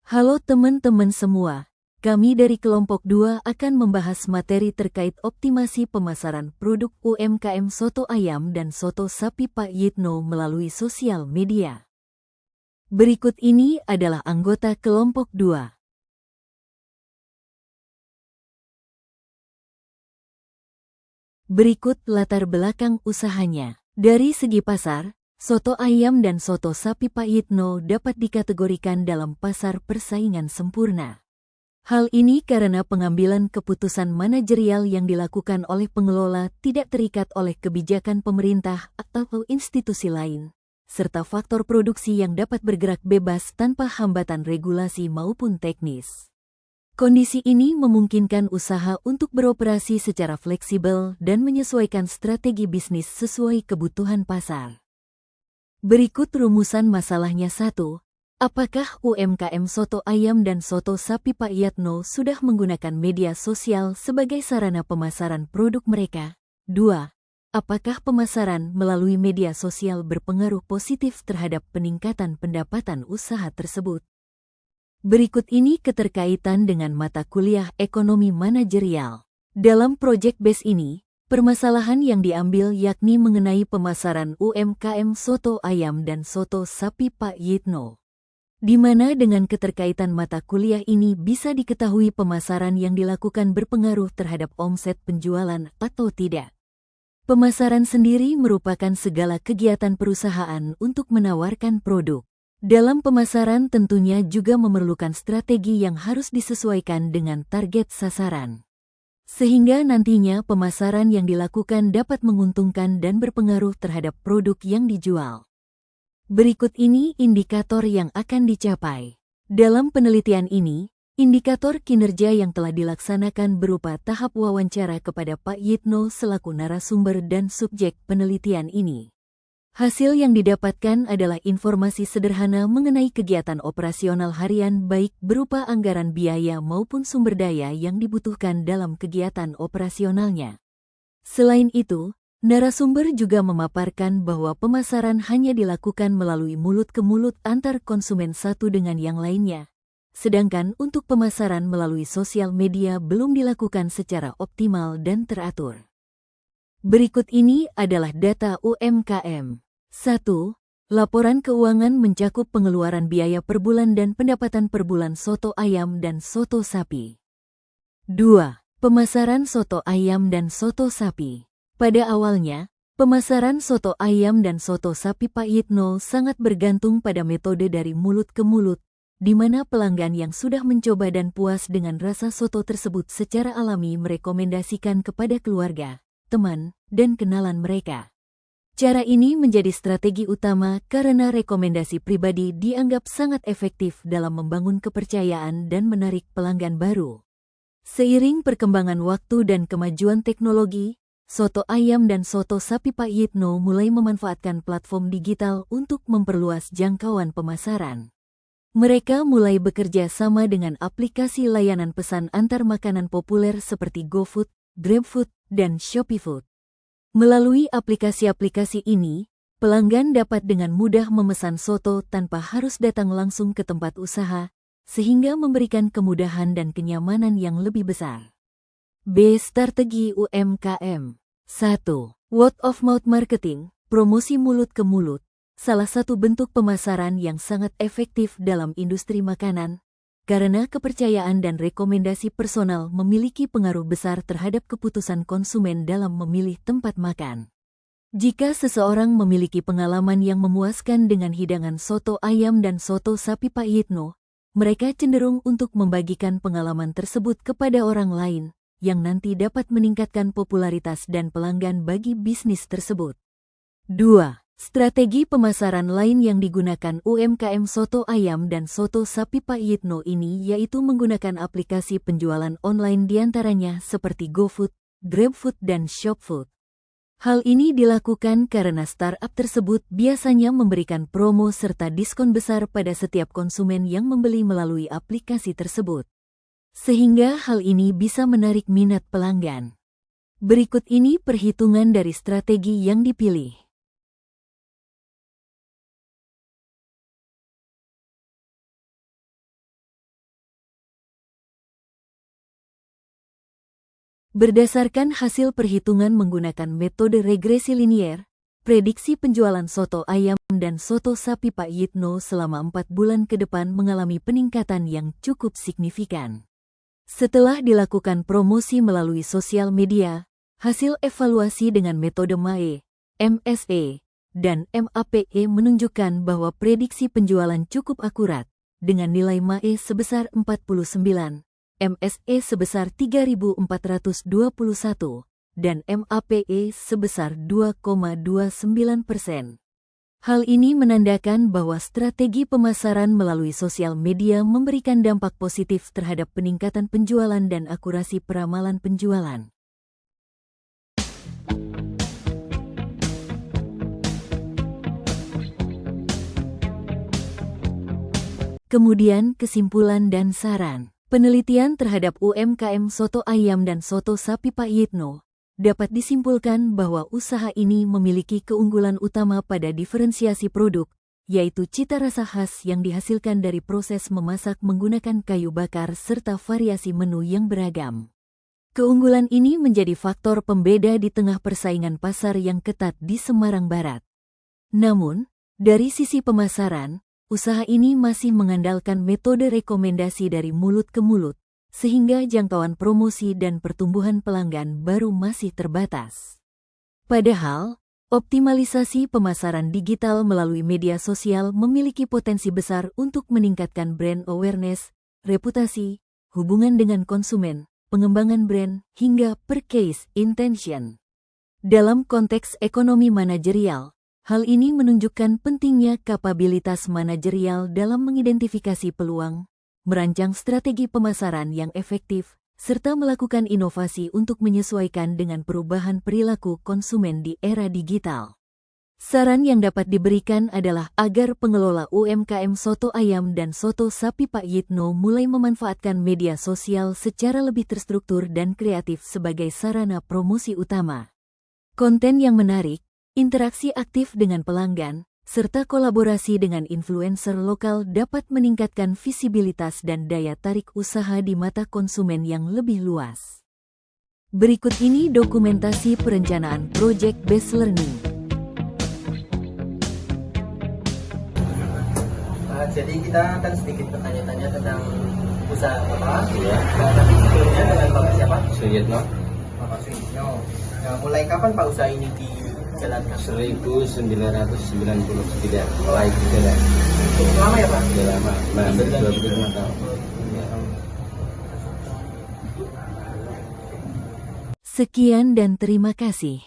Halo teman-teman semua, kami dari kelompok 2 akan membahas materi terkait optimasi pemasaran produk UMKM soto ayam dan soto sapi Pak Yitno melalui sosial media. Berikut ini adalah anggota kelompok 2. Berikut latar belakang usahanya. Dari segi pasar, soto ayam dan soto sapi Pak Yitno dapat dikategorikan dalam pasar persaingan sempurna. Hal ini karena pengambilan keputusan manajerial yang dilakukan oleh pengelola tidak terikat oleh kebijakan pemerintah atau institusi lain, serta faktor produksi yang dapat bergerak bebas tanpa hambatan regulasi maupun teknis. Kondisi ini memungkinkan usaha untuk beroperasi secara fleksibel dan menyesuaikan strategi bisnis sesuai kebutuhan pasar. Berikut rumusan masalahnya. 1. Apakah UMKM soto ayam dan soto sapi Pak Yitno sudah menggunakan media sosial sebagai sarana pemasaran produk mereka? 2. Apakah pemasaran melalui media sosial berpengaruh positif terhadap peningkatan pendapatan usaha tersebut? Berikut ini keterkaitan dengan mata kuliah ekonomi manajerial. Dalam project base ini, permasalahan yang diambil yakni mengenai pemasaran UMKM soto ayam dan soto sapi Pak Yitno, di mana dengan keterkaitan mata kuliah ini bisa diketahui pemasaran yang dilakukan berpengaruh terhadap omset penjualan atau tidak. Pemasaran sendiri merupakan segala kegiatan perusahaan untuk menawarkan produk. Dalam pemasaran tentunya juga memerlukan strategi yang harus disesuaikan dengan target sasaran, sehingga nantinya pemasaran yang dilakukan dapat menguntungkan dan berpengaruh terhadap produk yang dijual. Berikut ini indikator yang akan dicapai. Dalam penelitian ini, indikator kinerja yang telah dilaksanakan berupa tahap wawancara kepada Pak Yitno selaku narasumber dan subjek penelitian ini. Hasil yang didapatkan adalah informasi sederhana mengenai kegiatan operasional harian baik berupa anggaran biaya maupun sumber daya yang dibutuhkan dalam kegiatan operasionalnya. Selain itu, narasumber juga memaparkan bahwa pemasaran hanya dilakukan melalui mulut ke mulut antar konsumen satu dengan yang lainnya, sedangkan untuk pemasaran melalui sosial media belum dilakukan secara optimal dan teratur. Berikut ini adalah data UMKM. 1. Laporan keuangan mencakup pengeluaran biaya per bulan dan pendapatan per bulan soto ayam dan soto sapi. 2. Pemasaran soto ayam dan soto sapi. Pada awalnya, pemasaran soto ayam dan soto sapi Pak Yitno sangat bergantung pada metode dari mulut ke mulut, di mana pelanggan yang sudah mencoba dan puas dengan rasa soto tersebut secara alami merekomendasikan kepada keluarga, teman, dan kenalan mereka. Cara ini menjadi strategi utama karena rekomendasi pribadi dianggap sangat efektif dalam membangun kepercayaan dan menarik pelanggan baru. Seiring perkembangan waktu dan kemajuan teknologi, soto ayam dan soto sapi Pak Yitno mulai memanfaatkan platform digital untuk memperluas jangkauan pemasaran. Mereka mulai bekerja sama dengan aplikasi layanan pesan antar makanan populer seperti GoFood, GrabFood, dan ShopeeFood. Melalui aplikasi-aplikasi ini, pelanggan dapat dengan mudah memesan soto tanpa harus datang langsung ke tempat usaha, sehingga memberikan kemudahan dan kenyamanan yang lebih besar. B. Strategi UMKM. 1. Word of mouth marketing, promosi mulut ke mulut, salah satu bentuk pemasaran yang sangat efektif dalam industri makanan, karena kepercayaan dan rekomendasi personal memiliki pengaruh besar terhadap keputusan konsumen dalam memilih tempat makan. Jika seseorang memiliki pengalaman yang memuaskan dengan hidangan soto ayam dan soto sapi Pak Yitno, mereka cenderung untuk membagikan pengalaman tersebut kepada orang lain, yang nanti dapat meningkatkan popularitas dan pelanggan bagi bisnis tersebut. 2. Strategi pemasaran lain yang digunakan UMKM soto ayam dan soto sapi Pak Yitno ini yaitu menggunakan aplikasi penjualan online diantaranya seperti GoFood, GrabFood, dan ShopeeFood. Hal ini dilakukan karena startup tersebut biasanya memberikan promo serta diskon besar pada setiap konsumen yang membeli melalui aplikasi tersebut, sehingga hal ini bisa menarik minat pelanggan. Berikut ini perhitungan dari strategi yang dipilih. Berdasarkan hasil perhitungan menggunakan metode regresi linier, prediksi penjualan soto ayam dan soto sapi Pak Yitno selama 4 bulan ke depan mengalami peningkatan yang cukup signifikan. Setelah dilakukan promosi melalui sosial media, hasil evaluasi dengan metode MAE, MSE, dan MAPE menunjukkan bahwa prediksi penjualan cukup akurat, dengan nilai MAE sebesar 49, MSE sebesar 3.421, dan MAPE sebesar 2,29%. Hal ini menandakan bahwa strategi pemasaran melalui sosial media memberikan dampak positif terhadap peningkatan penjualan dan akurasi peramalan penjualan. Kemudian kesimpulan dan saran. Penelitian terhadap UMKM soto ayam dan soto sapi Pak Yitno dapat disimpulkan bahwa usaha ini memiliki keunggulan utama pada diferensiasi produk, yaitu cita rasa khas yang dihasilkan dari proses memasak menggunakan kayu bakar serta variasi menu yang beragam. Keunggulan ini menjadi faktor pembeda di tengah persaingan pasar yang ketat di Semarang Barat. Namun, dari sisi pemasaran, usaha ini masih mengandalkan metode rekomendasi dari mulut ke mulut, sehingga jangkauan promosi dan pertumbuhan pelanggan baru masih terbatas. Padahal, optimalisasi pemasaran digital melalui media sosial memiliki potensi besar untuk meningkatkan brand awareness, reputasi, hubungan dengan konsumen, pengembangan brand, hingga purchase intention. Dalam konteks ekonomi manajerial, hal ini menunjukkan pentingnya kapabilitas manajerial dalam mengidentifikasi peluang, merancang strategi pemasaran yang efektif, serta melakukan inovasi untuk menyesuaikan dengan perubahan perilaku konsumen di era digital. Saran yang dapat diberikan adalah agar pengelola UMKM soto ayam dan soto sapi Pak Yitno mulai memanfaatkan media sosial secara lebih terstruktur dan kreatif sebagai sarana promosi utama. Konten yang menarik, interaksi aktif dengan pelanggan, serta kolaborasi dengan influencer lokal dapat meningkatkan visibilitas dan daya tarik usaha di mata konsumen yang lebih luas. Berikut ini dokumentasi perencanaan Project Based Learning. Jadi kita akan sedikit bertanya-tanya tentang usaha Bapak. Iya. Tapi sebelumnya dengan Bapak siapa? Suyitno. Bapak Suyitno. Nah, mulai kapan Pak usaha ini dijalankan? 1999 mulai dijalan. Cukup lama ya Pak? Sudah lama, hampir 25 tahun. Sekian dan terima kasih.